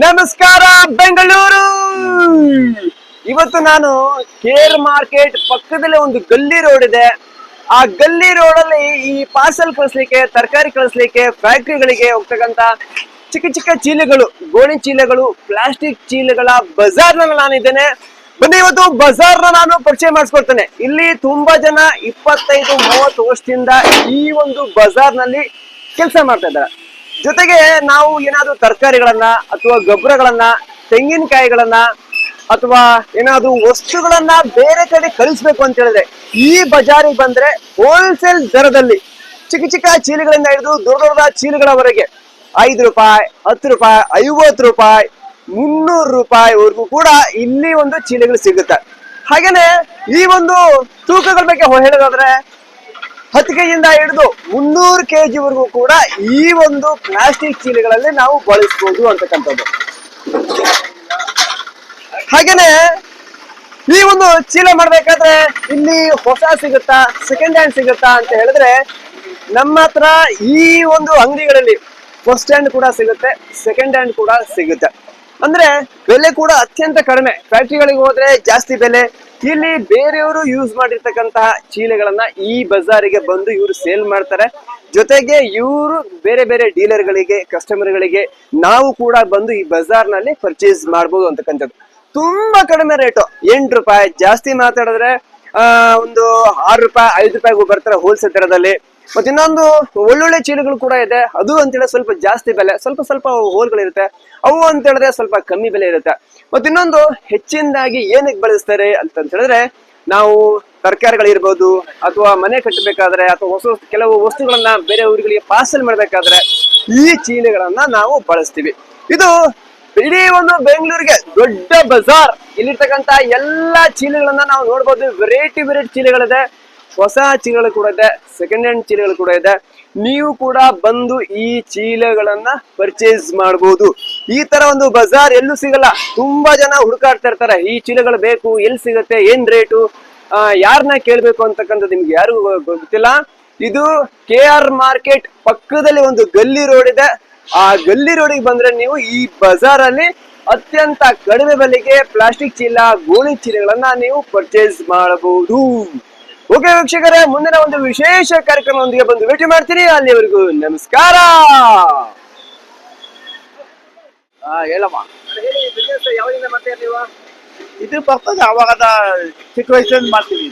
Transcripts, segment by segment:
ನಮಸ್ಕಾರ ಬೆಂಗಳೂರು. ಇವತ್ತು ನಾನು ಕೇರ್ ಮಾರ್ಕೆಟ್ ಪಕ್ಕದಲ್ಲಿ ಒಂದು ಗಲ್ಲಿ ರೋಡ್ ಇದೆ. ಆ ಗಲ್ಲಿ ರೋಡ್ ಅಲ್ಲಿ ಈ ಪಾರ್ಸಲ್ ಕಳಿಸ್ಲಿಕ್ಕೆ, ತರಕಾರಿ ಕಳಿಸ್ಲಿಕ್ಕೆ, ಫ್ಯಾಕ್ಟ್ರಿಗಳಿಗೆ ಹೋಗ್ತಕ್ಕಂತ ಚಿಕ್ಕ ಚಿಕ್ಕ ಚೀಲಗಳು, ಗೋಣಿ ಚೀಲಗಳು, ಪ್ಲಾಸ್ಟಿಕ್ ಚೀಲಗಳ ಬಜಾರ್ ನಲ್ಲಿ ನಾನಿದ್ದೇನೆ. ಬನ್ನಿ, ಇವತ್ತು ಬಜಾರ್ ನಾನು ಪರಿಚಯ ಮಾಡಿಸ್ಕೊಡ್ತೇನೆ. ಇಲ್ಲಿ ತುಂಬಾ ಜನ 25-30 ವರ್ಷದಿಂದ ಈ ಒಂದು ಬಜಾರ್ ನಲ್ಲಿ ಕೆಲಸ ಮಾಡ್ತಾ ಇದ್ದಾರೆ. ಜೊತೆಗೆ ನಾವು ಏನಾದ್ರು ತರಕಾರಿಗಳನ್ನ ಅಥವಾ ಗೊಬ್ಬರಗಳನ್ನ, ತೆಂಗಿನಕಾಯಿಗಳನ್ನ ಅಥವಾ ಏನಾದ್ರು ವಸ್ತುಗಳನ್ನ ಬೇರೆ ಕಡೆ ಕಳಿಸ್ಬೇಕು ಅಂತ ಹೇಳಿದ್ರೆ ಈ ಬಜಾರಿಗೆ ಬಂದ್ರೆ ಹೋಲ್ಸೇಲ್ ದರದಲ್ಲಿ ಚಿಕ್ಕ ಚಿಕ್ಕ ಚೀಲಗಳಿಂದ ಹಿಡಿದು ದೊಡ್ಡ ದೊಡ್ಡ ಚೀಲಗಳವರೆಗೆ 5 ರೂಪಾಯಿ, 10 ರೂಪಾಯಿ, 50 ರೂಪಾಯಿ, 300 ರೂಪಾಯಿವರೆಗೂ ಕೂಡ ಇಲ್ಲಿ ಒಂದು ಚೀಲಗಳು ಸಿಗುತ್ತೆ. ಹಾಗೇನೆ ಈ ಒಂದು ತೂಕಗಳ ಬಗ್ಗೆ ಹೇಳೋದಾದ್ರೆ 10 ಕೆಜಿಯಿಂದ ಹಿಡಿದು 300 ಕೆಜಿ ವರೆಗೂ ಕೂಡ ಈ ಒಂದು ಪ್ಲಾಸ್ಟಿಕ್ ಚೀಲಗಳಲ್ಲಿ ನಾವು ಬಳಸಬಹುದು ಅಂತಕ್ಕಂಥದ್ದು. ಹಾಗೇನೆ ಈ ಒಂದು ಚೀಲ ಮಾಡ್ಬೇಕಾದ್ರೆ ಇಲ್ಲಿ ಹೊಸ ಸಿಗುತ್ತಾ, ಸೆಕೆಂಡ್ ಹ್ಯಾಂಡ್ ಸಿಗುತ್ತಾ ಅಂತ ಹೇಳಿದ್ರೆ ನಮ್ಮ ಹತ್ರ ಈ ಒಂದು ಅಂಗಡಿಗಳಲ್ಲಿ ಫಸ್ಟ್ ಹ್ಯಾಂಡ್ ಕೂಡ ಸಿಗುತ್ತೆ, ಸೆಕೆಂಡ್ ಹ್ಯಾಂಡ್ ಕೂಡ ಸಿಗುತ್ತೆ. ಅಂದ್ರೆ ಬೆಲೆ ಕೂಡ ಅತ್ಯಂತ ಕಡಿಮೆ. ಫ್ಯಾಕ್ಟ್ರಿಗಳಿಗೆ ಹೋದ್ರೆ ಜಾಸ್ತಿ ಬೆಲೆ. ಇಲ್ಲಿ ಬೇರೆಯವರು ಯೂಸ್ ಮಾಡಿರ್ತಕ್ಕಂತಹ ಚೀಲಗಳನ್ನ ಈ ಬಜಾರಿಗೆ ಬಂದು ಇವರು ಸೇಲ್ ಮಾಡ್ತಾರೆ. ಜೊತೆಗೆ ಇವರು ಬೇರೆ ಬೇರೆ ಡೀಲರ್ಗಳಿಗೆ, ಕಸ್ಟಮರ್ಗಳಿಗೆ ನಾವು ಕೂಡ ಬಂದು ಈ ಬಜಾರ್ ನಲ್ಲಿ ಪರ್ಚೇಸ್ ಮಾಡಬಹುದು ಅಂತಕ್ಕಂಥದ್ದು. ತುಂಬಾ ಕಡಿಮೆ ರೇಟು, 8 ರೂಪಾಯಿ. ಜಾಸ್ತಿ ಮಾತಾಡಿದ್ರೆ ಒಂದು 6 ರೂಪಾಯಿ, 5 ರೂಪಾಯಿಗೂ ಬರ್ತಾರೆ ಹೋಲ್ಸೇಲ್ ದರದಲ್ಲಿ. ಮತ್ತೆ ಇನ್ನೊಂದು ಒಳ್ಳೊಳ್ಳೆ ಚೀಲಗಳು ಕೂಡ ಇದೆ. ಅದು ಅಂತ ಹೇಳಿದ್ರೆ ಸ್ವಲ್ಪ ಜಾಸ್ತಿ ಬೆಲೆ, ಸ್ವಲ್ಪ ಸ್ವಲ್ಪ ಹೋಲ್ಗಳಿರುತ್ತೆ. ಅವು ಅಂತ ಹೇಳಿದ್ರೆ ಸ್ವಲ್ಪ ಕಮ್ಮಿ ಬೆಲೆ ಇರುತ್ತೆ. ಮತ್ತೆ ಇನ್ನೊಂದು ಹೆಚ್ಚಿನದಾಗಿ ಏನಕ್ಕೆ ಬಳಸ್ತಾರೆ ಅಂತ ಹೇಳಿದ್ರೆ, ನಾವು ತರಕಾರಿಗಳಿರ್ಬೋದು ಅಥವಾ ಮನೆ ಕಟ್ಟಬೇಕಾದ್ರೆ ಅಥವಾ ಕೆಲವು ವಸ್ತುಗಳನ್ನ ಬೇರೆ ಊರುಗಳಿಗೆ ಪಾರ್ಸಲ್ ಮಾಡ್ಬೇಕಾದ್ರೆ ಈ ಚೀಲಗಳನ್ನ ನಾವು ಬಳಸ್ತೀವಿ. ಇದು ಇಡೀ ಒಂದು ಬೆಂಗಳೂರಿಗೆ ದೊಡ್ಡ ಬಜಾರ್. ಇಲ್ಲಿರ್ತಕ್ಕಂತ ಎಲ್ಲಾ ಚೀಲಗಳನ್ನ ನಾವು ನೋಡ್ಬೋದು. ವೆರೈಟಿ ಚೀಲಗಳಿದೆ, ಹೊಸ ಚೀಲಗಳು ಕೂಡ ಇದೆ, ಸೆಕೆಂಡ್ ಹ್ಯಾಂಡ್ ಚೀಲಗಳು ಕೂಡ ಇದೆ. ನೀವು ಕೂಡ ಬಂದು ಈ ಚೀಲಗಳನ್ನ ಪರ್ಚೇಸ್ ಮಾಡಬಹುದು. ಈ ತರ ಒಂದು ಬಜಾರ್ ಎಲ್ಲೂ ಸಿಗಲ್ಲ. ತುಂಬಾ ಜನ ಹುಡುಕಾಡ್ತಾ ಇರ್ತಾರೆ, ಈ ಚೀಲಗಳು ಬೇಕು, ಎಲ್ಲಿ ಸಿಗುತ್ತೆ, ಏನ್ ರೇಟು, ಯಾರನ್ನ ಕೇಳ್ಬೇಕು ಅಂತಕ್ಕಂಥದ್ದು ನಿಮ್ಗೆ ಯಾರಿಗೂ ಗೊತ್ತಿಲ್ಲ. ಇದು KR ಮಾರ್ಕೆಟ್ ಪಕ್ಕದಲ್ಲಿ ಒಂದು ಗಲ್ಲಿ ರೋಡ್ ಇದೆ. ಆ ಗಲ್ಲಿ ರೋಡಿಗೆ ಬಂದ್ರೆ ನೀವು ಈ ಬಜಾರ್ ಅಲ್ಲಿ ಅತ್ಯಂತ ಕಡಿಮೆ ಬೆಲೆಗೆ ಪ್ಲಾಸ್ಟಿಕ್ ಚೀಲ, ಗೋಣಿ ಚೀಲಗಳನ್ನ ನೀವು ಪರ್ಚೇಸ್ ಮಾಡಬಹುದು. ಓಕೆ ವೀಕ್ಷಕರೇ, ಮುಂದಿನ ಒಂದು ವಿಶೇಷ ಕಾರ್ಯಕ್ರಮದೊಂದಿಗೆ ಬಂದು ಭೇಟಿ ಮಾಡ್ತೀನಿ. ಅಲ್ಲಿವರೆಗೂ ನಮಸ್ಕಾರ. ಹೇಳಮ್ಮ. ಹೇಳಿ, ಬಿಸ್ನೆಸ್ ಯಾವಾಗಿಂದ ಮಾಡ್ತೀರಾ ನೀವು? ಇದು ಬರ್ತದೆ ಅವಾಗ ಚಿಕ್ಕ ವಯಸ್ಸಿಂದ ಮಾಡ್ತೀವಿ.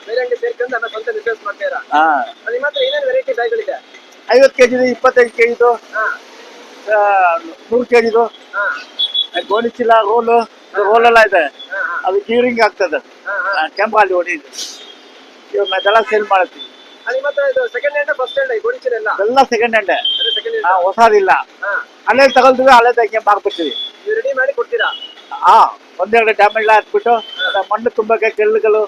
ಬೇರೆ ಅಂಗಡಿ ಸೇರ್ಕೊಂಡು ನನ್ನ ಸ್ವಂತ ಬಿಸ್ನೆಸ್ ಮಾಡ್ತೀರಾ? ನಿಮ್ಮ ಹತ್ರ ಏನೇನು ವೆರೈಟಿ ಬ್ಯಾಗ್ಗಳಿದೆ? 50 ಕೆಜಿದು, 25 ಕೆಜಿದು, 100 ಕೆಜಿದು ಗೋಣಿ ಚೀಲ, ರೋಲೆಲ್ಲ ಇದೆ. ಅದು ಕ್ಯೂರಿಂಗ್ ಆಗ್ತದೆ. ಕೆಂಪಾಲಿ ಹೊಡಿದು ಇವನ್ನೆಲ್ಲ ಸೇಲ್ ಮಾಡ್ತೀವಿ. ನಿಮ್ಮ ಹತ್ರ ಇದು ಸೆಕೆಂಡ್ ಹ್ಯಾಂಡ್, ಫಸ್ಟ್ ಹ್ಯಾಂಡ್ ಗೋಣಿ ಚೀಲ ಎಲ್ಲ ಸೆಕೆಂಡ್ ಹ್ಯಾಂಡ್, ಹೊಸದಿಲ್ಲ. ಅಲ್ಲೇ ತಗೊಳ್ತೀವಿ, ಅಲ್ಲೇ ತೆಗೆ ಮಾರ್ಬಿಡ್ತೀವಿ. ನೀವು ರೆಡಿ ಮಾಡಿ ಕೊಡ್ತೀರಾ? ಒಂದೆರಡು ಡ್ಯಾಮೇಜ್ ಹಾಕ್ಬಿಟ್ಟು ಮಣ್ಣು ತುಂಬಕ್ಕೆ ಕೆಲ್ಲುಗಳು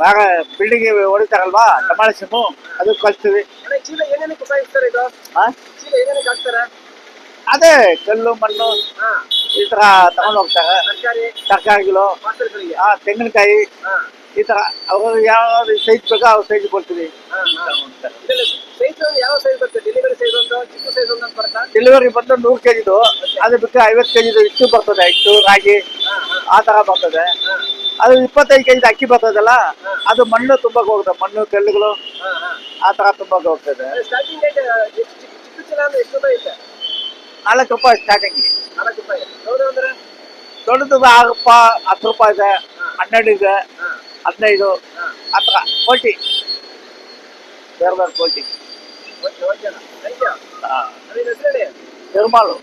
ಭಾಗ ಬಿಲ್ಡಿಂಗ್ ಹೊಡಿತಾರಲ್ವಾ, ಡಮಾಲಿಷನ್, ಅದು ಕಳಿಸ್ತೀವಿ. ಚೀಲ ಏನೇನಕ್ಕೆ ಉಪಯೋಗಿಸ್ತಾರೆ? ಇದು ಚೀಲ ಏನೇನಕ್ಕೆ ಹಾಕ್ತಾರೆ? ಅದೇ ಕಲ್ಲು, ಮಣ್ಣು ಈ ತರ ತಗೊಂಡು ಹೋಗ್ತಾರೆ. ತರಕಾರಿಗಳು, ತೆಂಗಿನಕಾಯಿ, ಈ ತರ ಅವ್ರು ಯಾವ ಸೈಜ್ ಬೇಕೋ ಅವ್ರ ಸೈಜ್ ಕೊಡ್ತೀವಿ. ಡೆಲಿವರಿ ಬಂದು 100 ಕೆಜಿದು, ಅದು ಬಿಟ್ಟು 50 ಕೆಜಿದು ಇಟ್ಟು ಬರ್ತದೆ. ಇಟ್ಟು ರಾಗಿ ಆ ತರ ಬರ್ತದೆ. ಅದು 25 ಕೆಜಿದು ಅಕ್ಕಿ ಬರ್ತದಲ್ಲ, ಅದು ಮಣ್ಣು ತುಂಬಕ್ಕೆ ಹೋಗುತ್ತೆ. ಮಣ್ಣು, ಕಲ್ಲುಗಳು ಆ ತರ ತುಂಬಕ್ಕೆ ಹೋಗ್ತದೆ. 4 ರೂಪಾಯಿ ಸ್ಟಾರ್ಟಿಂಗ್. 4 ರೂಪಾಯಿ. ದೊಡ್ಡದು 6 ರೂಪಾಯಿ, 10 ರೂಪಾಯಿ ಇದೆ, 12 ಇದೆ, 15 ಆ ತರ ಕ್ವಾಲಿಟಿ, ಬೇರೆ ಬೇರೆ ಕ್ವಾಲಿಟಿ. ನಿರ್ಮಾಳು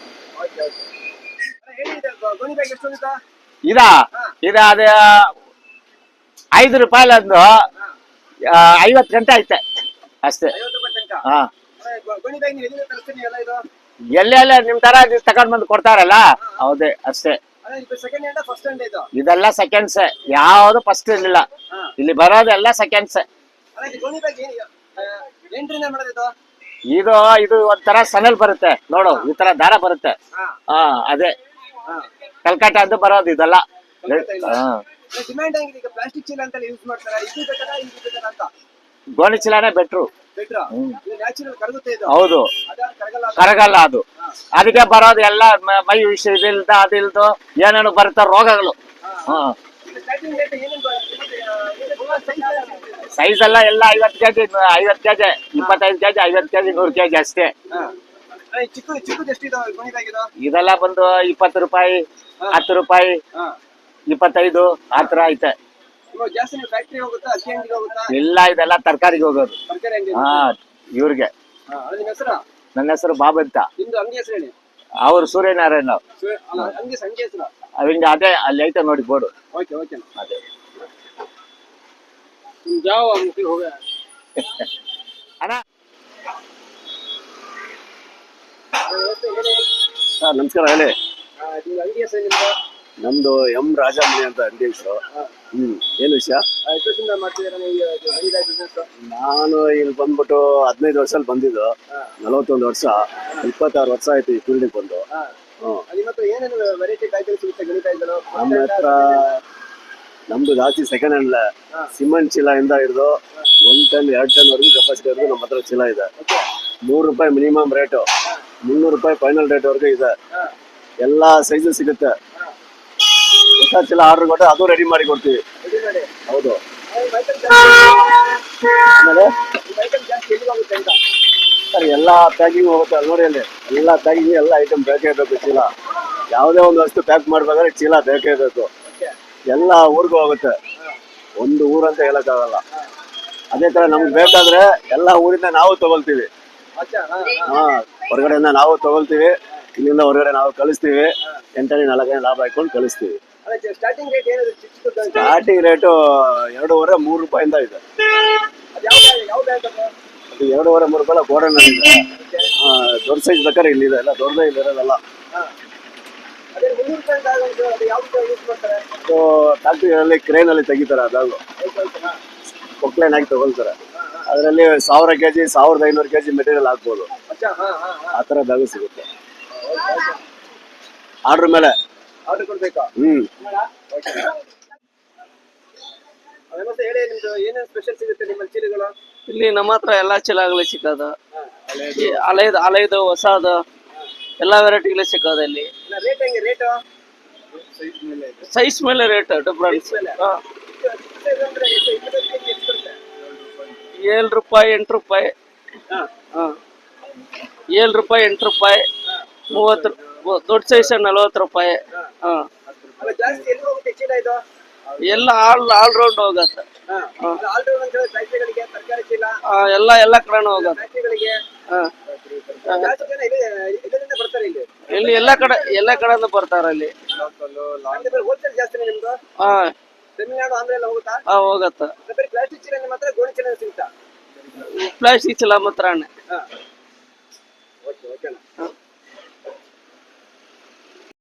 ಇದ ಅದೇ 5 ರೂಪಾಯಿ ಒಂದು 50 ಗಂಟೆ ಐತೆ ಅಷ್ಟೇ. ಎಲ್ಲೆಲ್ಲ ನಿಮ್ ತರ ತಗೊಂಡ್ ಬಂದು ಕೊಡ್ತಾರಲ್ಲ, ಹೌದೇ ಅಷ್ಟೇ. ಇದೆಲ್ಲ ಸೆಕೆಂಡ್ಸ್, ಯಾವ್ದು ಫಸ್ಟ್ ಇರ್ಲಿಲ್ಲ. ಇಲ್ಲಿ ಬರೋದೆಲ್ಲ ಸೆಕೆಂಡ್ಸ್. ಇದು ಇದು ಒಂಥರ ಸನಲ್ ಬರುತ್ತೆ ನೋಡು, ಈ ತರ ದಾರ ಬರುತ್ತೆ. ಅದೇ ಕಲ್ಕಟ್ಟ ಅದು ಬರೋದು ಇದೆಲ್ಲ. ಗೋಣಿ ಚೀಲನೇ ಬೆಟ್ರು. ನ್ಯಾಚುರಲ್ ಕರಗುತ್ತೆ ಇದು. ಹೌದು, ಅದಾದ್ರೆ ಕರಗಲ್ಲ ಅದು. ಕರಗಲ್ಲ ಅದು. ಅದಕ್ಕೆ ಬರೋದು ಎಲ್ಲ ಮೈ ವಿಷಯ ಇದಿಲ್ದ ಅದಿಲ್ದು ಏನೇನು ಬರುತ್ತೆ ರೋಗಗಳು. ಹ್ಮ್ ಇದು starting rate ಏನೇನ್ ಸೈಜ್ ಎಲ್ಲ 50 ಕೆಜಿ 25 ಕೆಜಿ 50 ಕೆಜಿ 100 ಕೆಜಿ ಅಷ್ಟೇ. ಚಿಕ್ಕದು ಎಷ್ಟು ಇದಾವೆ ಕುಣಿದಾಗಿದ್ದು? ಇದೆಲ್ಲ ಬಂದು 20 ರೂಪಾಯಿ 10 ರೂಪಾಯಿ 25 ಆತರ ಐತೆ. ಇವಾಗ ಜಾಸ್ತಿ ನೀವು ಫ್ಯಾಕ್ಟ್ರಿ ಹೋಗುತ್ತಾ ಅಕ್ಕಿ ಅಂಗಡಿಗೆ ಹೋಗುತ್ತಾ? ಇಲ್ಲ, ಇದೆಲ್ಲ ತರಕಾರಿಗೆ ಹೋಗೋದು. ತರಕಾರಿ ಅಂಗಡಿ. ಹಾ, ಇವ್ರಿಗೆ. ನಿಮ್ಮ ಹೆಸರು? ನನ್ನ ಹೆಸರು ಬಾಬು ಅಂತ. ನಿಮ್ದು ಅಂಗಡಿ ಹೆಸರು ಹೇಳಿ. ಅವ್ರು ಸೂರ್ಯನಾರಾಯಣ. ಅಲ್ಲ, ಅಂಗಡಿ ಸಂಖ್ಯೆ ಹೆಸರು? ಅವಿಂದ ಅದೇ ಅಲ್ಲಿ ಐತೆ ನೋಡಿ ಬೋರ್ಡು. Okay okay. ಅದೇ ಜಾವ ಮುಖಿ ಹೋಗ ಅಣ್ಣ. ಸರ್ ನಮಸ್ಕಾರ, ಹೇಳಿ. ನಿಮ್ಮ ಅಂಗಡಿ ಹೆಸರು ನಿಮ್ದು? ನಮ್ದು ಎಂ ರಾಜಮಣಿ ಅಂತ ಅಂಗಡಿ ಹೆಸರು. ಏನು ವಿಷಯ? ಎಷ್ಟು ವರ್ಷದಿಂದ ಮಾಡ್ತಿದ್ದೀರಾ ನೀವು ಅಂಗಡಿ ಬಿಸ್ನೆಸ್? ನಾನು ಇಲ್ಲಿ ಬಂದ್ಬಿಟ್ಟು 15 ವರ್ಷದಲ್ಲಿ ಬಂದಿದ್ದು. 41 ವರ್ಷ, 26 ವರ್ಷ ಆಯ್ತು ಈ ಫೀಲ್ಡಿಗೆ ಬಂದು. ನಿಮ್ಮ ಹತ್ರ ಏನೇನು ವೆರೈಟಿ ಕಾಯಿಗಳು ಸಿಗುತ್ತೆ ಗಣಿಕಾಯಿಗಳು? ನಮ್ಮ ಹತ್ರ ನಮ್ದು ಜಾಸ್ತಿ ಸೆಕೆಂಡ್ ಹ್ಯಾಂಡ್ ಸಿಮೆಂಟ್ ಚೀಲ ಇಂದ ಹಿಡಿದು 1 ಟನ್ 2 ಟನ್ ವರೆಗೂ ಕೆಪಾಸಿಟಿ ವರೆಗೂ ನಮ್ಮ ಹತ್ರ ಚೀಲ ಇದೆ. 3 ರೂಪಾಯಿ ಮಿನಿಮಮ್ ರೇಟು, 300 ರೂಪಾಯಿ ಫೈನಲ್ ರೇಟ್ ವರೆಗೂ ಇದೆ. ಎಲ್ಲ ಸೈಜು ಸಿಗುತ್ತೆ. ಹೊಸ ಚೀಲ ಆರ್ಡರ್ ಕೊಟ್ಟರೆ ಅದು ರೆಡಿ ಮಾಡಿ ಕೊಡ್ತೀವಿ. ಹೌದು. ಆಮೇಲೆ ಸರ್ ಎಲ್ಲ ಪ್ಯಾಕಿಂಗ್ ಹೋಗುತ್ತೆ ಅಲ್ಲಿ ನೋಡಿ. ಅಲ್ಲಿ ಎಲ್ಲ ಪ್ಯಾಕಿಂಗ್ ಎಲ್ಲ ಐಟಮ್ ಬೇಕೇ ಬೇಕು. ಚೀಲ ಯಾವುದೇ ಒಂದು ವಸ್ತು ಪ್ಯಾಕ್ ಮಾಡ್ಬೇಕಾದ್ರೆ ಚೀಲ ಬೇಕೇ ಬೇಕು. ಎಲ್ಲ ಊರಿಗೂ ಹೋಗುತ್ತೆ, ಒಂದು ಊರಂತ ಹೇಳಕ್ಕಾಗಲ್ಲ. ಅದೇ ತರ ನಮ್ಗೆ ಬೇಕಾದ್ರೆ ಎಲ್ಲ ಊರಿಂದ ನಾವು ತಗೊಳ್ತೀವಿ. ಹಾ, ಹೊರಗಡೆಯಿಂದ ನಾವು ತಗೊಳ್ತೀವಿ, ಇಲ್ಲಿಂದ ಹೊರಗಡೆ ನಾವು ಕಳಿಸ್ತೀವಿ. 8 4 ಲಾಭ ಹಾಕೊಂಡು ಕಳಿಸ್ತೀವಿ. ಸ್ಟಾರ್ಟಿಂಗ್ ರೇಟ್ ಏನಾದ್ರು ಸ್ಟಾರ್ಟಿಂಗ್ ರೇಟು 2.5 3 ರೂಪಾಯಿಂದ ಇದೆ. ಯಾವ ಬ್ಯಾಂಕ್ ಅದು? ಅದು 2.5 3 ರೂಪಾಯಿ ಗೋಡನಲ್ಲಿ ಇದೆ. ದೊಡ್ಡ ಸೈಜ್ ಬೇಕಾದ್ರೆ ಇಲ್ಲಿದೆ, ಎಲ್ಲ ದೊಡ್ಡದೇ ಇಲ್ಲಿರೋದಲ್ಲ. ಅದೇ 300 ರೂಪಾಯಿ ಅದು ಯಾವ ಯೂಸ್ ಮಾಡ್ತಾರೆ? ಸೊ ಫ್ಯಾಕ್ಟ್ರಿಗಳಲ್ಲಿ ಕ್ರೇನಲ್ಲಿ ತೆಗಿತಾರೆ, ಅದಾಗು ಕೊಕ್ಲೈನ್ ಹಾಕಿ ತಗೊಳ್ತಾರೆ. ಅದರಲ್ಲಿ 1000 ಕೆಜಿ 1500 ಕೆಜಿ ಮೆಟೀರಿಯಲ್ ಹಾಕ್ಬೋದು. ಆ ಥರ ಬ್ಯಾಗು ಸಿಗುತ್ತೆ ಆರ್ಡ್ರ್ ಮೇಲೆ. ಆರ್ಡರ್ ಕೊಡ್ಬೇಕಾ? ಹೇಳಿ, ನಿಮ್ದು ಏನೇನು ಸ್ಪೆಷಲ್ ಸಿಗುತ್ತೆ ನಿಮ್ಮ ಚೀಲಗಳು? ಇಲ್ಲಿ ನಮ್ಮ ಹತ್ರ ಎಲ್ಲಾ ಚೀಲಗಳು ಸಿಕ್ಕದು. ಹಳೆದು ಹೊಸದು ಎಲ್ಲಾ ವೆರೈಟಿಗಳು ಸಿಕ್ಕದ. ಇಲ್ಲಿ ರೇಟ್ ಹೆಂಗೆ? ರೇಟು ಸೈಜ್ ಮೇಲೆ ರೇಟ್ ಡಿಫ್ರೆನ್ಸ್. 7 ರೂಪಾಯಿ 8 ರೂಪಾಯಿ 7 ರೂಪಾಯಿ 8 ರೂಪಾಯಿ 30. ದೊಡ್ಡ ಸೈಜ್ 40 ರೂಪಾಯಿ. ಜಾಸ್ತಿ ಎಲ್ಲಿ ಹೋಗುತ್ತೆ ಚೀಲ ಇದು? ಎಲ್ಲ ಆಲ್ ರೌಂಡ್ ಹೋಗತ್ತೆ. ಫ್ಯಾಕ್ಟ್ರಿಗಳಿಗೆ ತರಕಾರಿ ಚೀಲ ಎಲ್ಲ ಕಡೆನೂ ಹೋಗತ್ತೆ. ಫ್ಯಾಕ್ಟ್ರಿಗಳಿಗೆ ಜಾಸ್ತಿ ಜನ ಇದರಿಂದ ಬರ್ತಾರೆ ಇಲ್ಲಿ. ಇಲ್ಲಿ ಎಲ್ಲ ಕಡೆಯಿಂದ ಬರ್ತಾರ ಇಲ್ಲಿ. ಹೋಲ್ಸೇಲ್ ಜಾಸ್ತಿ ನಿಮ್ದು? ತಮಿಳ್ನಾಡು ಆಂಧ್ರ ಎಲ್ಲ ಹೋಗುತ್ತಾ? ಹೋಗತ್ತ. ಬರೀ ಪ್ಲಾಸ್ಟಿಕ್ ಚೀಲ ನಿಮ್ಮ ಹತ್ರ ಗೋಣಿ ಚೀಲ ಸಿಗುತ್ತಾ? ಪ್ಲಾಸ್ಟಿಕ್ ಚೀಲ ಮಾತ್ರ. ಓಕೆ ಓಕೆನಾ.